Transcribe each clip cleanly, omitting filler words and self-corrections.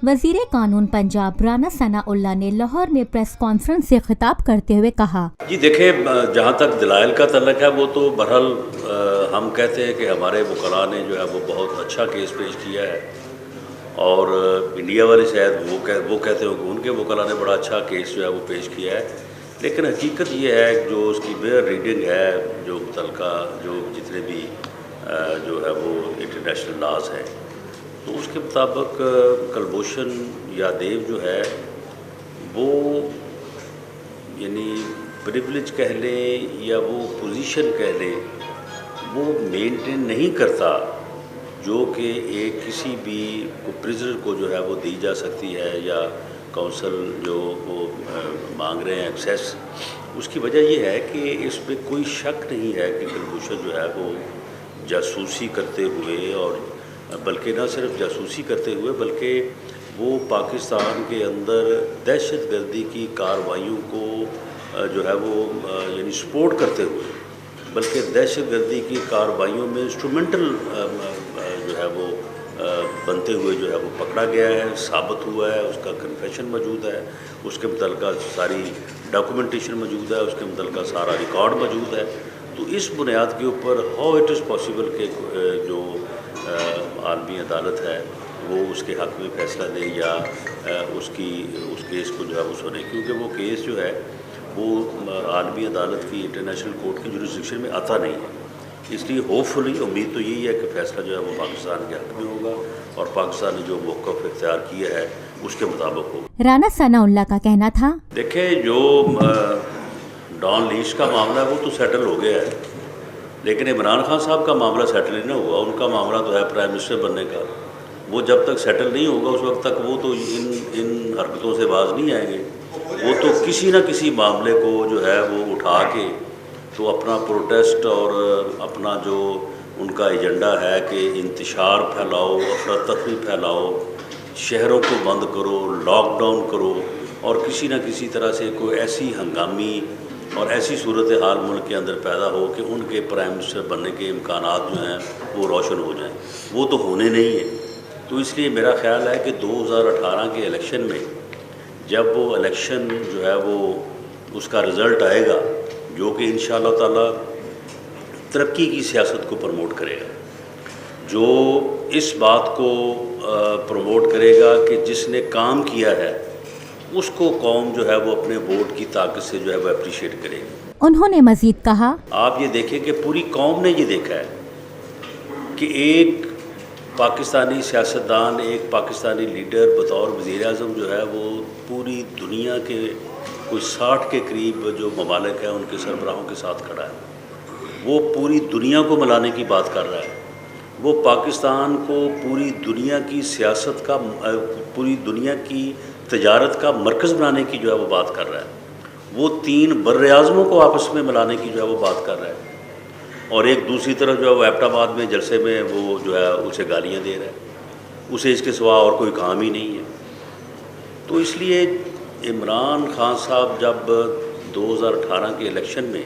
وزیر قانون پنجاب رانا ثناء اللہ نے لاہور میں پریس کانفرنس سے خطاب کرتے ہوئے کہا، جی دیکھیں، جہاں تک دلائل کا تعلق ہے وہ تو بہرحال ہم کہتے ہیں کہ ہمارے وکلاء نے جو ہے وہ بہت اچھا کیس پیش کیا ہے، اور انڈیا والے شاید وہ کہتے ہوں کہ ان کے وکلاء نے بڑا اچھا کیس جو ہے وہ پیش کیا ہے، لیکن حقیقت یہ ہے جو اس کی بیئر ریڈنگ ہے، جو متعلقہ جو جتنے بھی جو ہے وہ انٹرنیشنل لاز ہیں، تو اس کے مطابق کلبھوشن یادیو جو ہے وہ یعنی پریولیج کہہ لیں یا وہ پوزیشن کہہ لیں، وہ مینٹین نہیں کرتا جو کہ ایک کسی بھی پرزنر کو جو ہے وہ دی جا سکتی ہے، یا کونسل جو وہ مانگ رہے ہیں ایکسیس، اس کی وجہ یہ ہے کہ اس پہ کوئی شک نہیں ہے کہ کلبھوشن جو ہے وہ جاسوسی کرتے ہوئے، اور بلکہ نہ صرف جاسوسی کرتے ہوئے بلکہ وہ پاکستان کے اندر دہشت گردی کی کارروائیوں کو جو ہے وہ یعنی سپورٹ کرتے ہوئے، بلکہ دہشت گردی کی کارروائیوں میں انسٹرومنٹل جو ہے وہ بنتے ہوئے جو ہے وہ پکڑا گیا ہے، ثابت ہوا ہے، اس کا کنفیشن موجود ہے، اس کے متعلقہ ساری ڈاکومنٹیشن موجود ہے، اس کے متعلقہ سارا ریکارڈ موجود ہے۔ تو اس بنیاد کے اوپر ہاؤ اٹ از پاسبل کہ جو عالمی عدالت ہے وہ اس کے حق میں فیصلہ دے یا اس کیس کو جو ہے وہ سنے، کیونکہ وہ کیس جو ہے وہ عالمی عدالت کی انٹرنیشنل کورٹ کی جورسڈکشن میں آتا نہیں ہے، اس لیے ہوپ فلی امید تو یہی ہے کہ فیصلہ جو ہے وہ پاکستان کے حق میں ہوگا، اور پاکستان نے جو موقف اختیار کیا ہے اس کے مطابق ہوگا۔ رانا ثناء اللہ کا کہنا تھا، دیکھیں جو ڈان لیش کا معاملہ ہے وہ تو سیٹل ہو گیا ہے، لیکن عمران خان صاحب کا معاملہ سیٹل نہیں ہوا، ان کا معاملہ تو ہے پرائم منسٹر بننے کا، وہ جب تک سیٹل نہیں ہوگا اس وقت تک وہ تو ان حرکتوں سے باز نہیں آئیں گے، وہ تو کسی نہ کسی معاملے کو جو ہے وہ اٹھا کے تو اپنا پروٹیسٹ اور اپنا جو ان کا ایجنڈا ہے کہ انتشار پھیلاؤ، افراتفری پھیلاؤ، شہروں کو بند کرو، لاک ڈاؤن کرو، اور کسی نہ کسی طرح سے کوئی ایسی ہنگامی اور ایسی صورتحال ملک کے اندر پیدا ہو کہ ان کے پرائم منسٹر بننے کے امکانات جو ہیں وہ روشن ہو جائیں، وہ تو ہونے نہیں ہیں۔ تو اس لیے میرا خیال ہے کہ 2018 کے الیکشن میں جب وہ الیکشن جو ہے وہ اس کا رزلٹ آئے گا جو کہ انشاءاللہ تعالی ترقی کی سیاست کو پروموٹ کرے گا، جو اس بات کو پروموٹ کرے گا کہ جس نے کام کیا ہے اس کو قوم جو ہے وہ اپنے ووٹ کی طاقت سے جو ہے وہ اپریشیٹ کرے گی۔ انہوں نے مزید کہا، آپ یہ دیکھیں کہ پوری قوم نے یہ دیکھا ہے کہ ایک پاکستانی سیاستدان، ایک پاکستانی لیڈر بطور وزیر اعظم جو ہے وہ پوری دنیا کے کوئی 60 کے قریب جو ممالک ہیں ان کے سربراہوں کے ساتھ کھڑا ہے، وہ پوری دنیا کو ملانے کی بات کر رہا ہے، وہ پاکستان کو پوری دنیا کی سیاست کا، پوری دنیا کی تجارت کا مرکز بنانے کی جو ہے وہ بات کر رہا ہے، وہ 3 بر اعظموں کو آپس میں ملانے کی جو ہے وہ بات کر رہا ہے، اور ایک دوسری طرف جو ہے وہ ایبٹ آباد میں جلسے میں وہ جو ہے اسے گالیاں دے رہا ہے، اسے اس کے سوا اور کوئی کام ہی نہیں ہے۔ تو اس لیے عمران خان صاحب جب 2018 کے الیکشن میں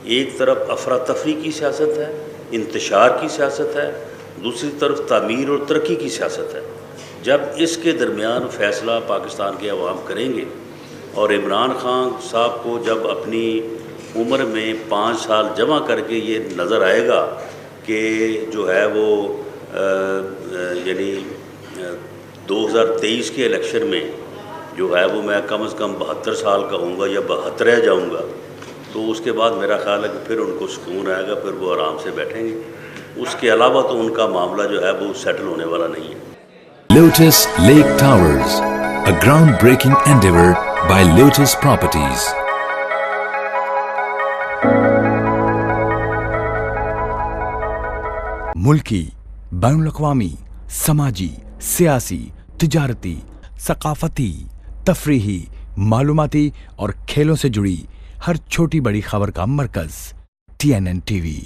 ایک طرف افراتفری کی سیاست ہے، انتشار کی سیاست ہے، دوسری طرف تعمیر اور ترقی کی سیاست ہے، جب اس کے درمیان فیصلہ پاکستان کے عوام کریں گے، اور عمران خان صاحب کو جب اپنی عمر میں 5 سال جمع کر کے یہ نظر آئے گا کہ جو ہے وہ یعنی 2023 کے الیکشن میں جو ہے وہ میں کم از کم 72 سال کا ہوں گا یا 72 رہ جاؤں گا، تو اس کے بعد میرا خیال ہے کہ پھر ان کو سکون آئے گا، پھر وہ آرام سے بیٹھیں گے، اس کے علاوہ تو ان کا معاملہ جو ہے وہ سیٹل ہونے والا نہیں ہے۔ Lotus Lake Towers, a groundbreaking endeavor by Lotus Properties. ملکی، بین الاقوامی، سماجی، سیاسی، تجارتی، ثقافتی، تفریحی، معلوماتی اور کھیلوں سے جڑی ہر چھوٹی بڑی خبر کا مرکز TNN TV۔